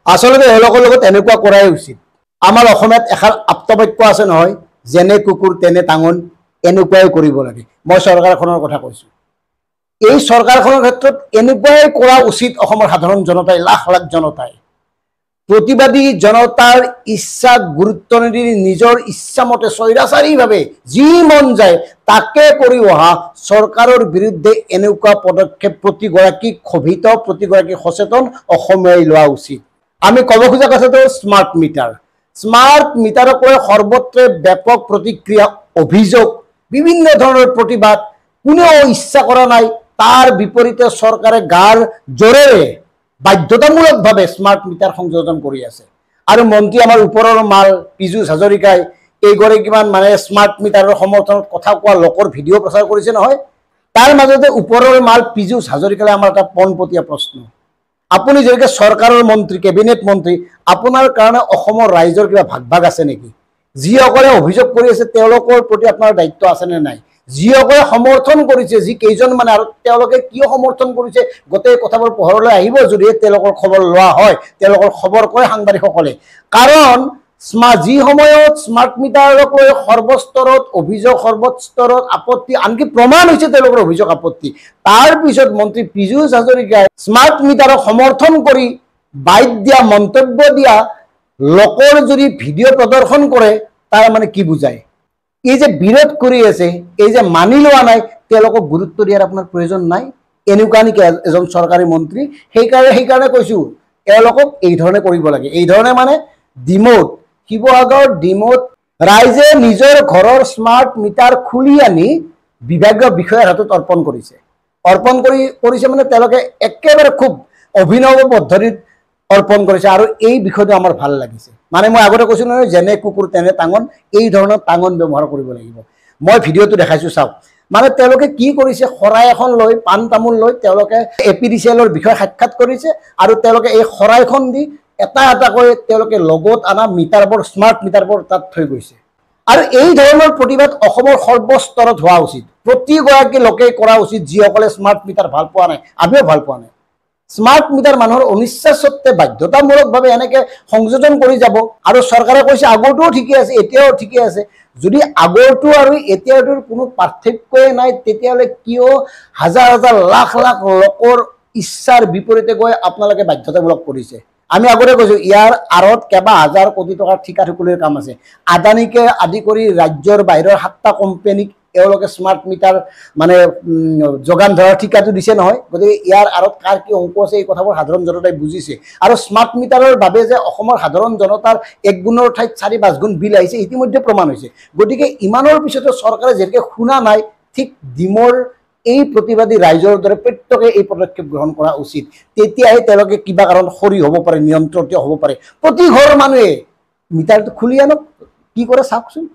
আচলতে এওঁলোকৰ লগত এনেকুৱা কৰাই উচিত। আমাৰ অসমীয়াত এষাৰ আপ্তবাক্য আছে নহয়, যেনে কুকুৰ তেনে টাঙন, এনেকুৱাই কৰিব লাগে। মই চৰকাৰখনৰ কথা কৈছোঁ। এই চৰকাৰখনৰ ক্ষেত্ৰত এনেকুৱাই কৰা উচিত। অসমৰ সাধাৰণ জনতাই, লাখ লাখ জনতাই প্ৰতিবাদী জনতাৰ ইচ্ছাক গুৰুত্ব নিদি নিজৰ ইচ্ছামতে স্বৈৰাচাৰীভাৱে যি মন যায় তাকে কৰি অহা চৰকাৰৰ বিৰুদ্ধে এনেকুৱা পদক্ষেপ প্ৰতিগৰাকী ক্ষোভিত, প্ৰতিগৰাকী সচেতন অসমীয়াই লোৱা উচিত। আমি ক'ব খোজা কথাটো স্মাৰ্ট মিটাৰ। স্মাৰ্ট মিটাৰক লৈ সৰ্বত্ৰে ব্যাপক প্ৰতিক্ৰিয়া, অভিযোগ, বিভিন্ন ধৰণৰ প্ৰতিবাদ। কোনেও ইচ্ছা কৰা নাই, তাৰ বিপৰীতে চৰকাৰে গাৰ জোৰেৰে বাধ্যতামূলকভাৱে স্মাৰ্ট মিটাৰ সংযোজন কৰি আছে। আৰু মন্ত্ৰী আমাৰ ওপৰৰ মাল পীযুষ হাজৰিকাই কেইগৰাকীমান মানে স্মাৰ্ট মিটাৰৰ সমৰ্থনত কথা কোৱা লোকৰ ভিডিঅ' প্ৰচাৰ কৰিছে নহয়। তাৰ মাজতে ওপৰৰ মাল পীযুষ হাজৰিকালৈ আমাৰ এটা পোনপটীয়া প্ৰশ্ন। আপুনি যেনেকৈ চৰকাৰৰ মন্ত্ৰী, কেবিনেট মন্ত্ৰী, আপোনাৰ কাৰণে অসমৰ ৰাইজৰ কিবা ভাগ ভাগ আছে নেকি? যিসকলে অভিযোগ কৰি আছে তেওঁলোকৰ প্ৰতি আপোনাৰ দায়িত্ব আছেনে নাই? যিসকলে সমৰ্থন কৰিছে, যি কেইজনমানে, আৰু তেওঁলোকে কিয় সমৰ্থন কৰিছে, গোটেই কথাবোৰ পোহৰলৈ আহিব যদিহে তেওঁলোকৰ খবৰ লোৱা হয়, তেওঁলোকৰ খবৰ কৰে সাংবাদিকসকলে। কাৰণ যি সময়ত স্মাৰ্ট মিটাৰক লৈ সৰ্বস্তৰত অভিযোগ, সৰ্বস্তৰত আপত্তি, আনকি প্ৰমাণ হৈছে তেওঁলোকৰ অভিযোগ আপত্তি, তাৰ পিছত মন্ত্ৰী পীযুষ হাজৰিকাই স্মাৰ্ট মিটাৰক সমৰ্থন কৰি বাইট দিয়া, মন্তব্য দিয়া লোকৰ যদি ভিডিঅ' প্ৰদৰ্শন কৰে, তাৰ মানে কি বুজায়? এই যে বিৰোধ কৰি আছে, এই যে মানি লোৱা নাই, তেওঁলোকক গুৰুত্ব দিয়াৰ আপোনাৰ প্ৰয়োজন নাই? এনেকুৱা নেকি এজন চৰকাৰী মন্ত্ৰী? সেইকাৰণে কৈছোঁ এওঁলোকক এই ধৰণে কৰিব লাগে। এই ধৰণে মানে ডিমৌত, শিৱসাগৰ ডিমৌত ৰাইজে নিজৰ ঘৰৰ স্মাৰ্ট মিটাৰ খুলি আনি বিভাগীয় বিষয়াৰ হাতত অৰ্পণ কৰিছে। অৰ্পণ কৰিছে মানে তেওঁলোকে একেবাৰে খুব অভিনৱ পদ্ধতিত অৰ্পণ কৰিছে। আৰু এই বিষয়টো আমাৰ ভাল লাগিছে। মানে মই আগতে কৈছোঁ নহয়, যেনে কুকুৰ তেনে টাঙন, এই ধৰণৰ টাঙন ব্যৱহাৰ কৰিব লাগিব। মই ভিডিঅ'টো দেখাইছোঁ, চাওক। মানে তেওঁলোকে কি কৰিছে, শৰাই এখন লৈ, পাণ তামোল লৈ তেওঁলোকে APDCL-ৰ বিষয়ে সাক্ষাৎ কৰিছে, আৰু তেওঁলোকে এই শৰাইখন দি এটা এটাকৈ তেওঁলোকে লগত অনা মিটাৰবোৰ, স্মাৰ্ট মিটাৰবোৰ তাত থৈ গৈছে। আৰু এই ধৰণৰ প্ৰতিবাদ অসমৰ সৰ্বস্তৰত হোৱা উচিত। প্ৰতিগৰাকী লোকেই কৰা উচিত যিসকলে স্মাৰ্ট মিটাৰ ভাল পোৱা নাই। আমিও ভাল পোৱা নাই। স্মাৰ্ট মিটাৰ মানুহৰ অনিচ্ছা সত্ত্বে বাধ্যতামূলকভাৱে এনেকৈ সংযোজন কৰি যাব। আৰু চৰকাৰে কৈছে আগৰটোও ঠিকে আছে, এতিয়াও ঠিকে আছে। যদি আগৰটো আৰু এতিয়াৰটোৰ কোনো পাৰ্থক্যই নাই, তেতিয়াহ'লে কিয় হাজাৰ হাজাৰ লাখ লাখ লোকৰ ইচ্ছাৰ বিপৰীতে গৈ আপোনালোকে বাধ্যতামূলক কৰিছে? আমি আগতে কৈছোঁ ইয়াৰ আঁৰত কেইবা হাজাৰ কোটি টকাৰ ঠিকা ঠুকলিৰ কাম আছে। আদানীকে আদি কৰি ৰাজ্যৰ বাহিৰৰ 7টা কোম্পানীক এওঁলোকে স্মাৰ্ট মিটাৰ মানে যোগান ধৰাৰ ঠিকাটো দিছে নহয়। গতিকে ইয়াৰ আঁৰত কাৰ কি অংক আছে, এই কথাবোৰ সাধাৰণ জনতাই বুজিছে। আৰু স্মাৰ্ট মিটাৰৰ বাবে যে অসমৰ সাধাৰণ জনতাৰ 1 গুণৰ ঠাইত 4-5 গুণ বিল আহিছে, ইতিমধ্যে প্ৰমাণ হৈছে। গতিকে ইমানৰ পিছতো চৰকাৰে যেনেকৈ শুনা নাই, ঠিক ডিমৰ এই প্ৰতিবাদী ৰাইজৰ দৰে প্ৰত্যেকে এই পদক্ষেপ গ্ৰহণ কৰা উচিত। তেতিয়াহে তেওঁলোকে কিবা কাৰণ সৰি হ'ব পাৰে, নিয়ন্ত্ৰিত হ'ব পাৰে। প্ৰতি ঘৰ মানুহে মিটাৰটো খুলি আনক, কি কৰে চাওকচোন।